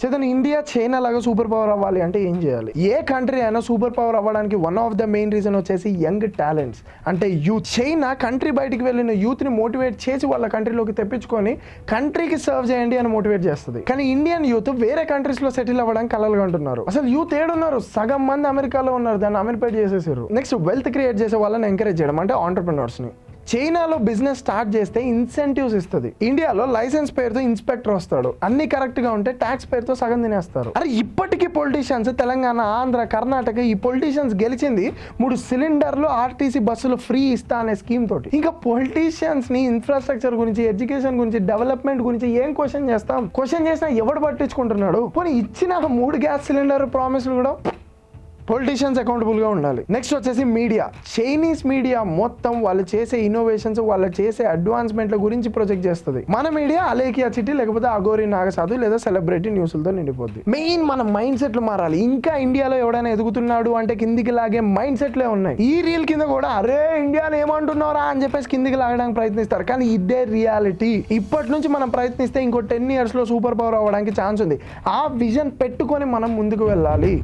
Chetan India China లాగా super power అవ్వాలి అంటే ఏం చేయాలి? ఏ కంట్రీ అయినా సూపర్ పవర్ అవ్వడానికి one of the main reason వచ్చేసి యంగ్ టాలెంట్స్, అంటే యూత్. చైనా కంట్రీ బయటికి వెళ్ళిన యూత్ ని మోటివేట్ చేసి వాళ్ళ కంట్రీలోకి తెప్పించుకొని కంట్రీకి సర్వ్ చేయండి అని మోటివేట్ చేస్తుంది. కానీ ఇండియన్ యూత్ వేరే కంట్రీస్ లో సెటిల్ అవ్వడానికి కలలుగా అంటున్నారు. అసలు యూత్ ఏడున్నారు? సగం మంది అమెరికాలో ఉన్నారు, దాన్ని అమెరిపేట్ చేసేసారు. నెక్స్ట్ వెల్త్ క్రియేట్ చేసే వాళ్ళని ఎంకరేజ్ చేయడం, అంటే ఆంటర్ప్రినర్స్ ని. చైనాలో బిజినెస్ స్టార్ట్ చేస్తే ఇన్సెంటివ్స్ ఇస్తుంది. ఇండియాలో లైసెన్స్ పేరుతో ఇన్స్పెక్టర్ వస్తాడు, అన్ని కరెక్ట్ గా ఉంటే ట్యాక్స్ పేరుతో సగం తినేస్తారు. అరే ఇప్పటికీ పొలిటీషియన్స్ తెలంగాణ, ఆంధ్ర, కర్ణాటక ఈ పొలిటీషియన్స్ గెలిచింది 3 సిలిండర్లు ఆర్టీసీ బస్సులు ఫ్రీ ఇస్తా అనే స్కీమ్ తోటి. ఇంకా పొలిటీషియన్స్ ని ఇన్ఫ్రాస్ట్రక్చర్ గురించి, ఎడ్యుకేషన్ గురించి, డెవలప్మెంట్ గురించి ఏం క్వశ్చన్ చేస్తాం? క్వశ్చన్ చేసినా ఎవడు పట్టించుకుంటున్నాడు? పోనీ ఇచ్చిన 3 గ్యాస్ సిలిండర్ ప్రామిస్లు కూడా పొలిటీషియన్స్ అకౌంటబుల్ గా ఉండాలి. నెక్స్ట్ వచ్చేసి మీడియా. చైనీస్ మీడియా మొత్తం వాళ్ళు చేసే ఇన్నోవేషన్స్, వాళ్ళు చేసే అడ్వాన్స్మెంట్ల గురించి ప్రొజెక్ట్ చేస్తుంది. మన మీడియా అలేకియా చిట్టి, లేకపోతే అఘోరి నాగసాధు లేదా సెలబ్రిటీ న్యూస్లతో నిండిపోద్ది. మెయిన్ మన మైండ్ సెట్లు మారాలి. ఇంకా ఇండియాలో ఎవడైనా ఎదుగుతున్నాడు అంటే కిందికి లాగే మైండ్ సెట్లే ఉన్నాయి. ఈ రీల్ కింద కూడా అరే ఇండియాలో ఏమంటున్నారా అని చెప్పేసి కిందికి లాగడానికి ప్రయత్నిస్తారు, కానీ ఇదే రియాలిటీ. ఇప్పటి నుంచి మనం ప్రయత్నిస్తే ఇంకో 10 years లో సూపర్ పవర్ అవ్వడానికి ఛాన్స్ ఉంది. ఆ విజన్ పెట్టుకొని మనం ముందుకు వెళ్ళాలి.